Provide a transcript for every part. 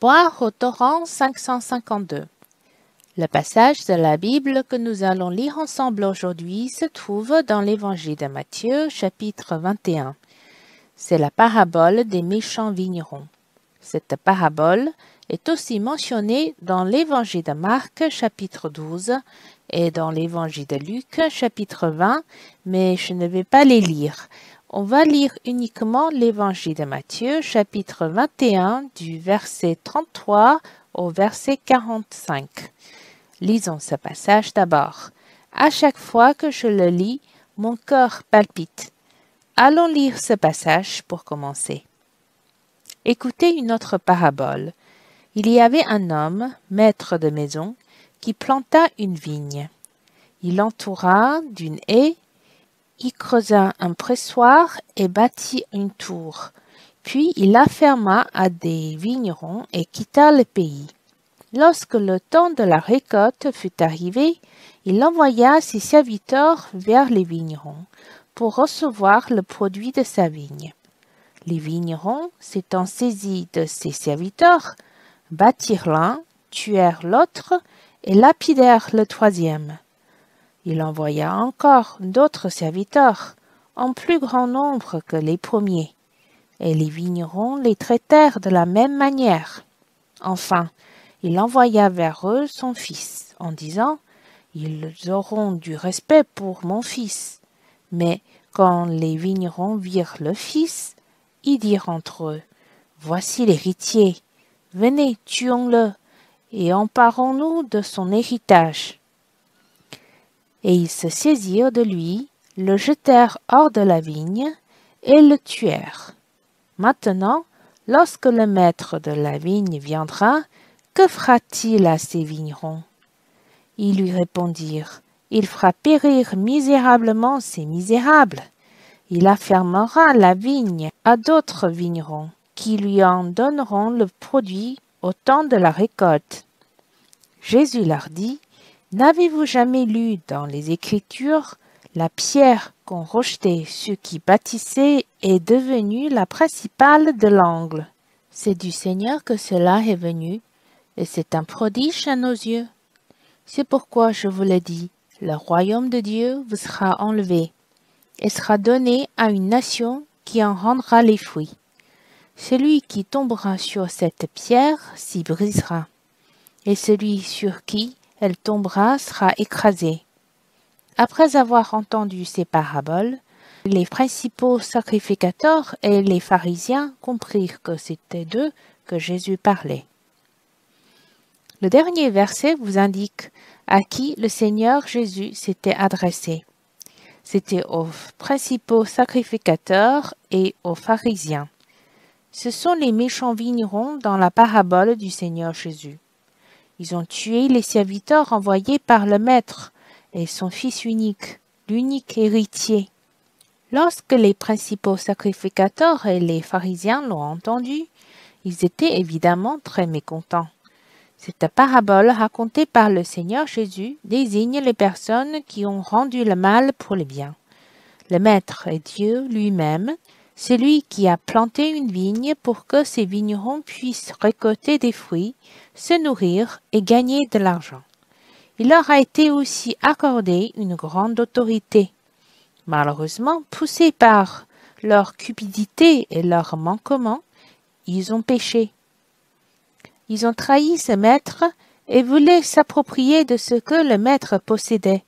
Boire au torrent 552. Le passage de la Bible que nous allons lire ensemble aujourd'hui se trouve dans l'Évangile de Matthieu, chapitre 21. C'est la parabole des méchants vignerons. Cette parabole est aussi mentionnée dans l'Évangile de Marc, chapitre 12, et dans l'Évangile de Luc, chapitre 20, mais je ne vais pas les lire. On va lire uniquement l'Évangile de Matthieu, chapitre 21, du verset 33 au verset 45. Lisons ce passage d'abord. À chaque fois que je le lis, mon cœur palpite. Allons lire ce passage pour commencer. Écoutez une autre parabole. Il y avait un homme, maître de maison, qui planta une vigne. Il l'entoura d'une haie, y creusa un pressoir et bâtit une tour. Puis il la ferma à des vignerons et quitta le pays. Lorsque le temps de la récolte fut arrivé, il envoya ses serviteurs vers les vignerons pour recevoir le produit de sa vigne. Les vignerons, s'étant saisis de ses serviteurs, battirent l'un, tuèrent l'autre et lapidèrent le troisième. Il envoya encore d'autres serviteurs, en plus grand nombre que les premiers, et les vignerons les traitèrent de la même manière. Enfin, il envoya vers eux son fils, en disant « Ils auront du respect pour mon fils. » Mais quand les vignerons virent le fils, ils dirent entre eux « Voici l'héritier, venez, tuons-le, et emparons-nous de son héritage. » Et ils se saisirent de lui, le jetèrent hors de la vigne, et le tuèrent. Maintenant, lorsque le maître de la vigne viendra, que fera-t-il à ces vignerons? Ils lui répondirent, il fera périr misérablement ces misérables. Il affermera la vigne à d'autres vignerons, qui lui en donneront le produit au temps de la récolte. Jésus leur dit, n'avez-vous jamais lu dans les Écritures, la pierre qu'ont rejetée ceux qui bâtissaient est devenue la principale de l'angle. C'est du Seigneur que cela est venu, et c'est un prodige à nos yeux. C'est pourquoi je vous le dis, le royaume de Dieu vous sera enlevé, et sera donné à une nation qui en rendra les fruits. Celui qui tombera sur cette pierre s'y brisera, et celui sur qui elle tombera sera écrasé. Après avoir entendu ces paraboles, les principaux sacrificateurs et les pharisiens comprirent que c'était d'eux que Jésus parlait. Le dernier verset vous indique à qui le Seigneur Jésus s'était adressé. C'était aux principaux sacrificateurs et aux pharisiens. Ce sont les méchants vignerons dans la parabole du Seigneur Jésus. Ils ont tué les serviteurs envoyés par le Maître et son Fils unique, l'unique héritier. Lorsque les principaux sacrificateurs et les pharisiens l'ont entendu, ils étaient évidemment très mécontents. Cette parabole racontée par le Seigneur Jésus désigne les personnes qui ont rendu le mal pour le bien. Le Maître est Dieu lui-même, celui qui a planté une vigne pour que ses vignerons puissent récolter des fruits, se nourrir et gagner de l'argent. Il leur a été aussi accordé une grande autorité. Malheureusement, poussés par leur cupidité et leur manquement, ils ont péché. Ils ont trahi ce maître et voulaient s'approprier de ce que le maître possédait.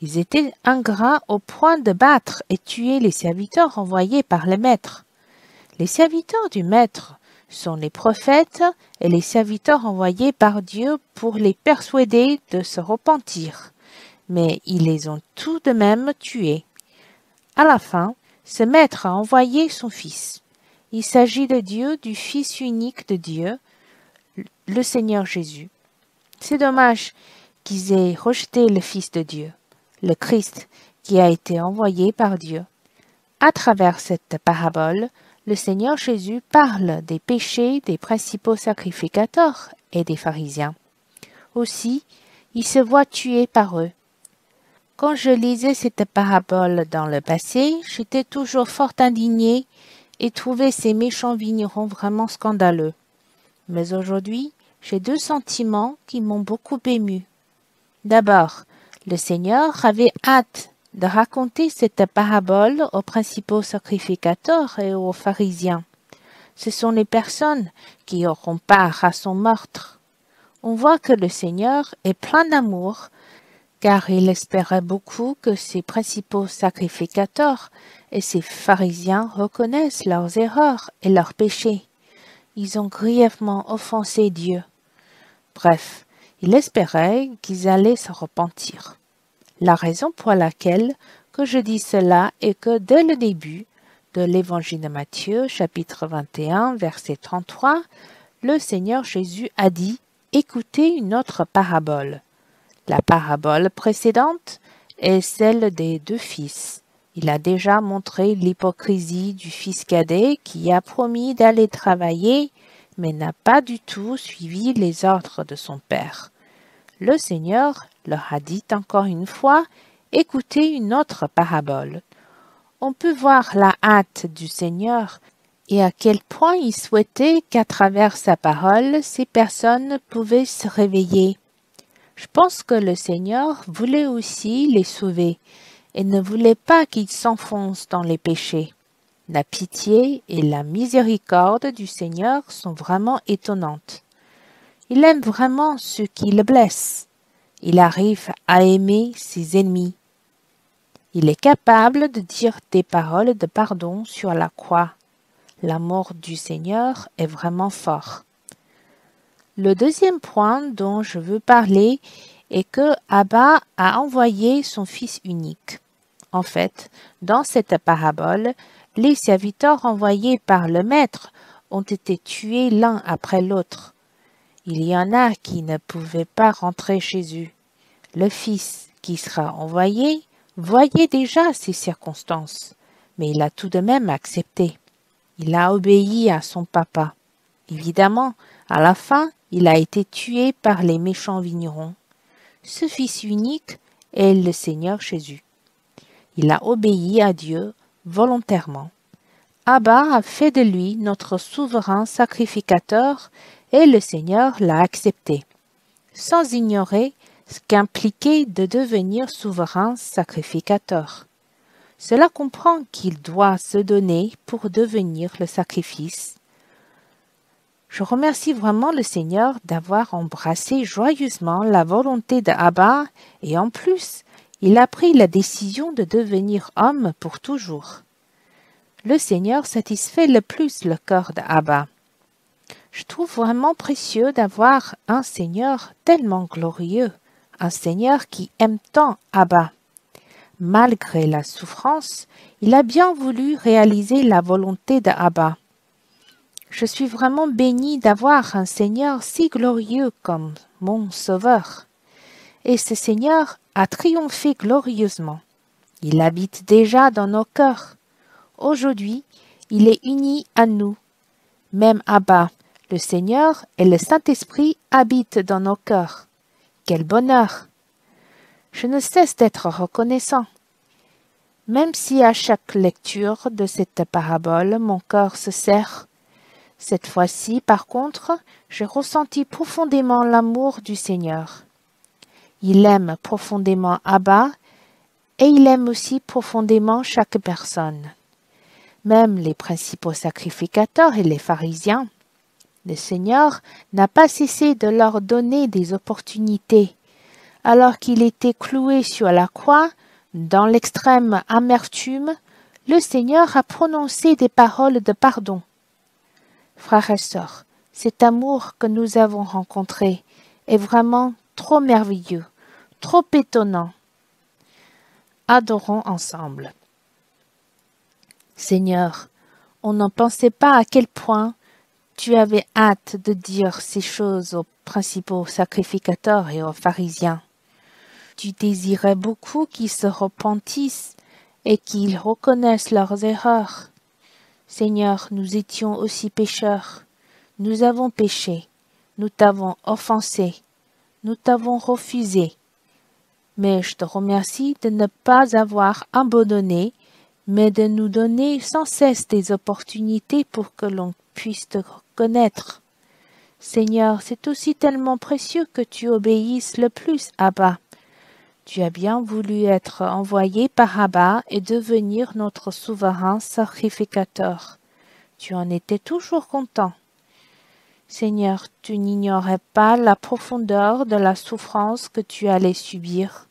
Ils étaient ingrats au point de battre et tuer les serviteurs envoyés par le maître. Les serviteurs du maître sont les prophètes et les serviteurs envoyés par Dieu pour les persuader de se repentir. Mais ils les ont tout de même tués. À la fin, ce maître a envoyé son fils. Il s'agit de Dieu, du Fils unique de Dieu, le Seigneur Jésus. C'est dommage qu'ils aient rejeté le Fils de Dieu, le Christ qui a été envoyé par Dieu. À travers cette parabole, le Seigneur Jésus parle des péchés des principaux sacrificateurs et des pharisiens. Aussi, il se voit tué par eux. Quand je lisais cette parabole dans le passé, j'étais toujours fort indignée et trouvais ces méchants vignerons vraiment scandaleux. Mais aujourd'hui, j'ai deux sentiments qui m'ont beaucoup ému. D'abord, le Seigneur avait hâte de raconter cette parabole aux principaux sacrificateurs et aux pharisiens. Ce sont les personnes qui auront part à son meurtre. On voit que le Seigneur est plein d'amour, car il espérait beaucoup que ses principaux sacrificateurs et ses pharisiens reconnaissent leurs erreurs et leurs péchés. Ils ont grièvement offensé Dieu. Bref, il espérait qu'ils allaient se repentir. La raison pour laquelle que je dis cela est que dès le début de l'évangile de Matthieu, chapitre 21, verset 33, le Seigneur Jésus a dit « Écoutez une autre parabole ». La parabole précédente est celle des deux fils. Il a déjà montré l'hypocrisie du fils cadet qui a promis d'aller travailler, mais n'a pas du tout suivi les ordres de son père. Le Seigneur leur a dit encore une fois « Écoutez une autre parabole ». On peut voir la hâte du Seigneur et à quel point il souhaitait qu'à travers sa parole, ces personnes pouvaient se réveiller. Je pense que le Seigneur voulait aussi les sauver et ne voulait pas qu'ils s'enfoncent dans les péchés. La pitié et la miséricorde du Seigneur sont vraiment étonnantes. Il aime vraiment ceux qui le blessent. Il arrive à aimer ses ennemis. Il est capable de dire des paroles de pardon sur la croix. L'amour du Seigneur est vraiment fort. Le deuxième point dont je veux parler est que Abba a envoyé son fils unique. En fait, dans cette parabole, les serviteurs envoyés par le maître ont été tués l'un après l'autre. Il y en a qui ne pouvaient pas rentrer chez eux. Le fils qui sera envoyé voyait déjà ces circonstances, mais il a tout de même accepté. Il a obéi à son papa. Évidemment, à la fin, il a été tué par les méchants vignerons. Ce fils unique est le Seigneur Jésus. Il a obéi à Dieu volontairement. Abba a fait de lui notre souverain sacrificateur et le Seigneur l'a accepté, sans ignorer ce qu'impliquait de devenir souverain sacrificateur. Cela comprend qu'il doit se donner pour devenir le sacrifice. Je remercie vraiment le Seigneur d'avoir embrassé joyeusement la volonté d'Abba et en plus, il a pris la décision de devenir homme pour toujours. Le Seigneur satisfait le plus le cœur d'Abba. Je trouve vraiment précieux d'avoir un Seigneur tellement glorieux, un Seigneur qui aime tant Abba. Malgré la souffrance, il a bien voulu réaliser la volonté d'Abba. Je suis vraiment béni d'avoir un Seigneur si glorieux comme mon Sauveur. Et ce Seigneur a triomphé glorieusement. Il habite déjà dans nos cœurs. Aujourd'hui, il est uni à nous. Même Abba, le Seigneur et le Saint-Esprit habitent dans nos cœurs. Quel bonheur! Je ne cesse d'être reconnaissant. Même si à chaque lecture de cette parabole, mon cœur se serre, cette fois-ci, par contre, j'ai ressenti profondément l'amour du Seigneur. Il aime profondément Abba et il aime aussi profondément chaque personne. Même les principaux sacrificateurs et les pharisiens. Le Seigneur n'a pas cessé de leur donner des opportunités. Alors qu'il était cloué sur la croix, dans l'extrême amertume, le Seigneur a prononcé des paroles de pardon. Frères et sœurs, cet amour que nous avons rencontré est vraiment trop merveilleux, trop étonnant. Adorons ensemble. Seigneur, on n'en pensait pas à quel point tu avais hâte de dire ces choses aux principaux sacrificateurs et aux pharisiens. Tu désirais beaucoup qu'ils se repentissent et qu'ils reconnaissent leurs erreurs. Seigneur, nous étions aussi pécheurs. Nous avons péché. Nous t'avons offensé. Nous t'avons refusé. Mais je te remercie de ne pas avoir abandonné, mais de nous donner sans cesse des opportunités pour que l'on puisse te reconnaître. Seigneur, c'est aussi tellement précieux que tu obéisses le plus, Abba. Tu as bien voulu être envoyé par Abba et devenir notre souverain sacrificateur. Tu en étais toujours content. Seigneur, tu n'ignorais pas la profondeur de la souffrance que tu allais subir.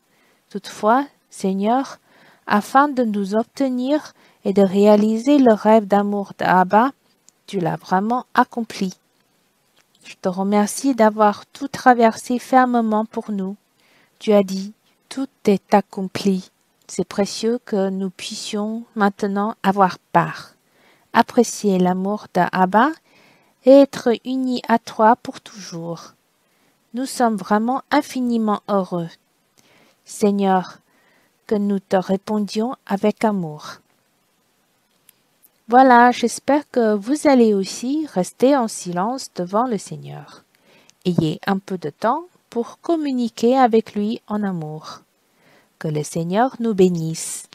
Toutefois, Seigneur, afin de nous obtenir et de réaliser le rêve d'amour d'Abba, tu l'as vraiment accompli. Je te remercie d'avoir tout traversé fermement pour nous. Tu as dit, tout est accompli. C'est précieux que nous puissions maintenant avoir part, apprécier l'amour d'Abba et être unis à toi pour toujours. Nous sommes vraiment infiniment heureux. Seigneur, que nous te répondions avec amour. Voilà, j'espère que vous allez aussi rester en silence devant le Seigneur. Ayez un peu de temps pour communiquer avec lui en amour. Que le Seigneur nous bénisse.